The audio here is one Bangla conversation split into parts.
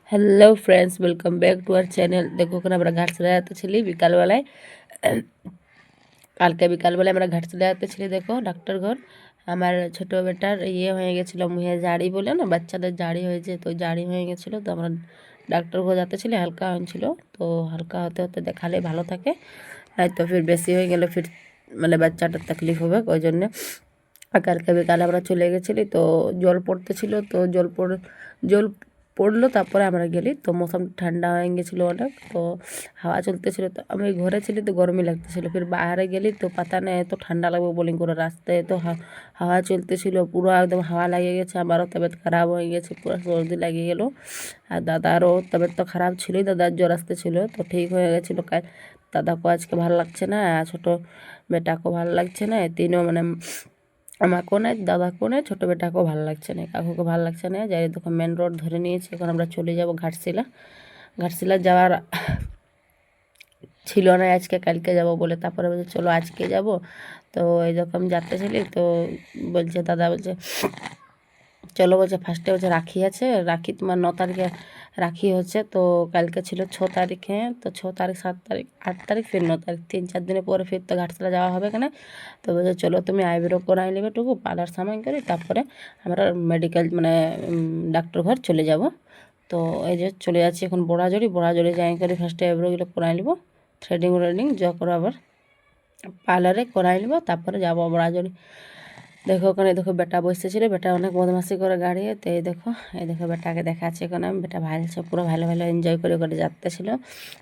Hello friends, welcome back to our channel. দেখো ওখানে আমরা ঘাটশিলা যাচ্ছিলি বিকালবেলায়। কালকে বিকালবেলায় আমরা ঘাটশিলা যাচ্ছিলি। দেখো ডাক্তার ঘর আমার ছোটো বেটার হয়ে গেছিলো, মুহে জাড়ি বলে না, বাচ্চাদের জাড়ি হয়েছে, তো জাড়ি হয়ে গেছিলো। তো আমরা ডাক্তার ঘর যাচ্ছিলি, হালকা হয়েছিল। তো হালকা হতে হতে দেখালে ভালো থাকে, তো ফির বেশি হয়ে গেলে ফির মানে বাচ্চাটার তকলিফ হবে, ওই জন্যে। আর কালকে বিকালে আমরা চলে গেছিলি, তো জল পড়তেছিল, তো জল পড়লো, তারপরে আমরা গেলি। তো মৌসুম ঠান্ডা হয়ে গেছিলো অনেক, তো হাওয়া চলতেছিল। তো আমি ঘরে ছিলি তো গরমই লাগতেছিল, ফির বাইরে গেলি তো পাতা নেই এত ঠান্ডা লাগবে বলি করে, রাস্তায় তো হাওয়া চলতেছিল, পুরো একদম হাওয়া লাগিয়ে গেছে। আমারও তবিয়ত খারাপ হয়ে গেছে, পুরো সর্দি লাগিয়ে গেলো। আর দাদারও তবিয়ত তো খারাপ ছিলই, দাদার জ্বর আসতেছিল, তো ঠিক হয়ে গেছিলো। দাদাকেও আজকে ভালো লাগছে না, আর ছোটো বেটাকেও ভালো লাগছে না, তিনও মানে আমাকেও নাই, দাদাকেও নাই, ছোটো বেটাকেও ভালো লাগছে না, কাকুকে ভালো লাগছে না। যাই দেখো মেন রোড ধরে নিয়েছি, এখন আমরা চলে যাব ঘাটশিলা যাওয়ার ছিল না আজকে, কালকে যাব বলে, তারপরে বলছে চলো আজকে যাব। তো এই যখন যাচ্তেছিলি, তো বলছে দাদা, বলছে চলো, বলছে ফার্স্টে বলছে রাখি আছে, রাখি তোমার 9 তারিখে রাখি হচ্ছে। তো কালকে ছিল 6 তারিখে, তো 6 তারিখ, 7 তারিখ, 8 তারিখ, ফির 9 তারিখ, 3-4 দিনের পরে ফির তো ঘাটশিলা যাওয়া হবে কেন। তো বলছে চলো তুমি আইব্রো করাই নেবে টুকু, পার্লার সামান করে, তারপরে আমরা মেডিকেল মানে ডাক্তার ঘর চলে যাব। তো এই যে চলে যাচ্ছি এখন বড়াজড়ি যাই করে ফার্স্টে আইব্রোগুলো করাই নেবো, থ্রেডিং যা করে আবার পার্লারে করাই নেবো, তারপরে যাবো বড়াজড়ি। দেখো ওখানে দেখো বেটা বসেছিল, বেটা অনেক বদমাশি করে গাড়িয়ে। তো এই দেখো বেটাকে দেখাচ্ছি এখন আমি, বেটা পুরো ভালো এনজয় করে করে যাচ্তেছিল।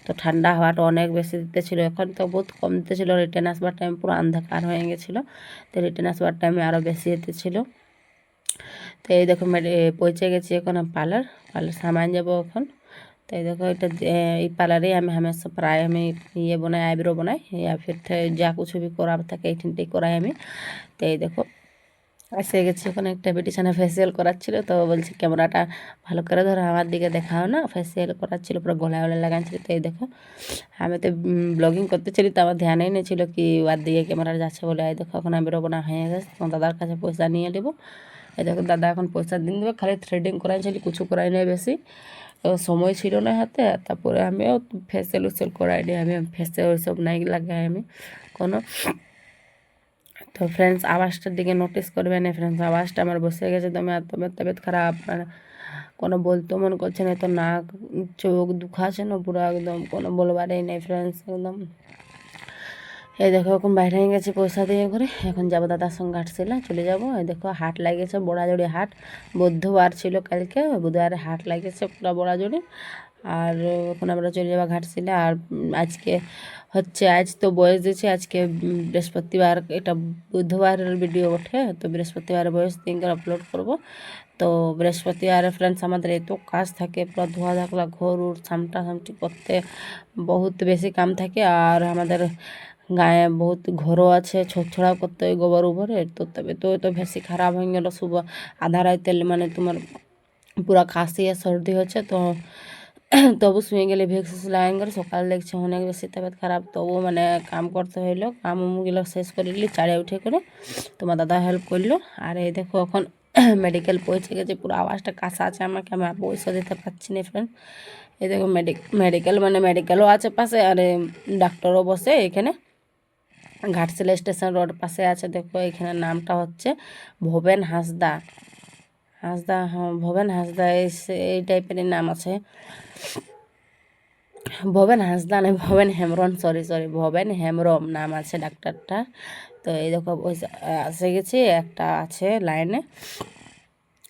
তো ঠান্ডা হাওয়াটা অনেক বেশি দিতেছিল, এখন তো বহুত কম দিতেছিল। রিটার্ন আসবার টাইম পুরো অন্ধকার হয়ে গেছিলো, তো রিটার্ন আসবার টাইমে আরও বেশি দিতেছিল। তো এই দেখো পৌঁছে গেছি এখন পার্লার সামান যাবো এখন। তো এই দেখো এটা এই পার্লারে আমি হামেশা প্রায় আমি বানাই, আইব্রো বানাই, ফির যা কিছু भी করা থাকে এইখানটাই করাই আমি। তো এই দেখো এসে গেছি, ওখানে একটা বিটিশানে ফেসিয়াল করাচ্ছিল। তো বলছি ক্যামেরাটা ভালো করে ধরো, আমার দিকে দেখাও না, ফেসিয়াল করাচ্ছিল, পুরো গলায় লাগাচ্ছিল। তো এই দেখো আমি তো ব্লগিং করতেছিলি, তো আমার ধ্যানেই নেছিল কি ওর দিকে ক্যামেরা যাচ্ছে বলে। এই দেখো এখন আমি রোবনা হয়ে গেছে, তোমার দাদার কাছে পয়সা নিয়ে নেবো। এই দেখো দাদা এখন পয়সা দিন দেবে, খালি থ্রেডিং করাইছিলি, কিছু করাই নেই বেশি, সময় ছিল না হাতে। তারপরে আমিও ফেসিয়াল উসিয়াল করাই নি, আমি ফেসিয়াল ওইসব নাই লাগাই আমি কোনো। তো ফ্রেন্ডস আওয়াজটার দিকে নোটিস করবে না ফ্রেন্ডস, আওয়াজটা আমার বসে গেছে, তো আমার তবিয়ত খারাপ, মানে কোনো বলতে মন করছে না, তো নাক চোখ দুখাছে না পুরো একদম, কোনো বলবারই নেই ফ্রেন্ডস একদম। এই দেখো এখন বাইরে হয়ে গেছে পয়সা দিয়ে করে, এখন যাবো দাদার সঙ্গে ঘাটশিলা চলে যাবো। এই দেখো হাট লাগিয়েছে, বড়াজড়ি হাট, বুধবার ছিল কালকে, বুধবারে হাট লাগিয়েছে পুরো বড়াজড়ি। আর এখন আমরা চলে যাবো ঘাটশিলা। আর আজকে হচ্ছে, আজ তো বয়স দিয়েছে, আজকে বৃহস্পতিবার, এটা বুধবারের ভিডিও ওঠে, তো বৃহস্পতিবার বয়স দিন করে আপলোড করবো। তো বৃহস্পতিবার ফ্রেন্ডস আমাদের এত কাজ থাকে, পুরো ধোয়া ধাকলা ঘর উর সামটি করতে বহুত বেশি কাম থাকে। আর আমাদের গায়ে বহুত ঘরও আছে, ছড়াও করতে হয় গোবর উবরে। তো তবে তো বেশি খারাপ হয়ে গেল, আধা রাইতে মানে তোমার পুরা খাসি আর সর্দি হচ্ছে। তো তবু শুয়ে গেলে ভ্যাকসিন লাগাই করে, সকাল দেখছি অনেক বেশি তবিয়ত খারাপ, তবু মানে কাম করতে হইলো, কামগুলো শেষ করে নিলি চারে উঠে করে, তোমার দাদা হেল্প করলো। আর এই দেখো এখন মেডিকেল পৌঁছে গেছে, পুরো আওয়াজটা কাঁসা আছে আমাকে, আমি আর পয়সা দিতে পারছি না ফ্রেন্ড। এই দেখো মেডিকেল মানে মেডিকেলও আছে পাশে, আর ডাক্তারও বসে এখানে, ঘাটশিলা স্টেশন রোড পাশে আছে। দেখো এখানে নামটা হচ্ছে ভবেন হাঁসদা, হ্যাঁ ভবেন হাঁসদা, এই টাইপেরই নাম আছে। ভবেন হাঁসদা নয়, ভবেন হেমব্রম, সরি ভবেন হেমব্রম নাম আছে ডাক্তারটা। তো এই দেখো এসে গেছি, একটা আছে লাইনে,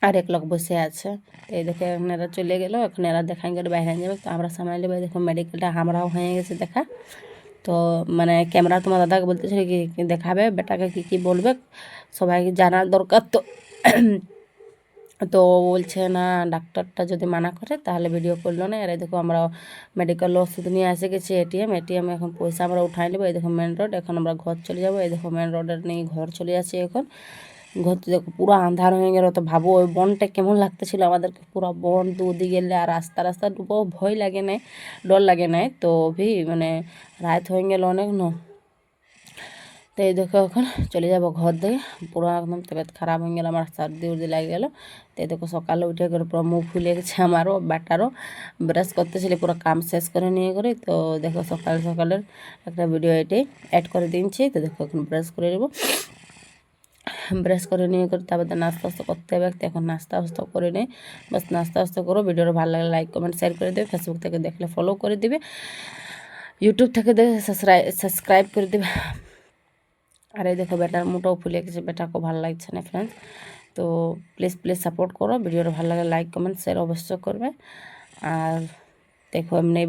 আর এক লোক বসে আছে। তো এই দেখে এখন এরা চলে গেল, এখন এরা দেখাই গেলে বাইরে যাবে, তো আমরা সামাল নেবো। দেখো মেডিকেলটা আমরাও হয়ে গেছে দেখা। তো মানে ক্যামেরা তোমার দাদাকে বলতেছিল কি দেখাবে, বেটাকে কি কি বলবে সবাইকে জানার দরকার। তো তো বলছে না, ডাক্তারটা যদি মানা করে তাহলে ভিডিও করলো না। আর দেখো আমরা মেডিকেল ওষুধ নিয়ে এসে গেছি, এটিএম এখন পয়সা আমরা উঠাই নেবো। এই দেখো মেন রোড, এখন আমরা ঘর চলে যাবো। এই দেখো মেন রোডের নিয়ে ঘর চলে যাচ্ছি এখন। ঘর দেখো পুরো আন্ধার হয়ে গেল, তো ভাবো ওই বনটা কেমন লাগতেছিল আমাদেরকে, পুরো বন দুদিকে, আর রাস্তা ডুবো, ভয় লাগে নাই, ডর লাগে নাই। তো মানে রাত হয়ে গেল অনেক ন। তো এই দেখো এখন চলে যাব ঘর থেকে, পুরো একদম তবিয়ত খারাপ হয়ে গেল আমার, সর্দি উর্দি লাগে গেলো। তো দেখো সকালে উঠে করে পুরো মুখ ফুলে গেছে আমারও ব্যাটারও, ব্রাশ করতেছিলি পুরো কাম শেষ করে নিয়ে করে। তো দেখো সকাল সকালের একটা ভিডিও এটাই অ্যাড করে দিচ্ছি। তো দেখো এখন ব্রাশ করে নেবো, ব্রাশ করে নিয়ে করে তারপর নাস্তা আস্তা করতে হবে। এখন নাস্তা আস্তা করে নেই, বাস নাস্তা আস্তা করো। ভিডিওটা ভালো লাগলে লাইক কমেন্ট শেয়ার করে দেবে, ফেসবুক থেকে দেখলে ফলো করে দিবে, ইউটিউব থেকে দেখে সাবস্ক্রাইব করে দেবে। আর এই দেখো বেটার মুটাও ফুলে গেছে, বেটাকেও ভালো লাগছে না ফ্রেন্ডস। তো প্লিজ সাপোর্ট করো, ভিডিওটা ভালো লাগে লাইক কমেন্ট শেয়ার অবশ্যই করবে। আর দেখো এমনি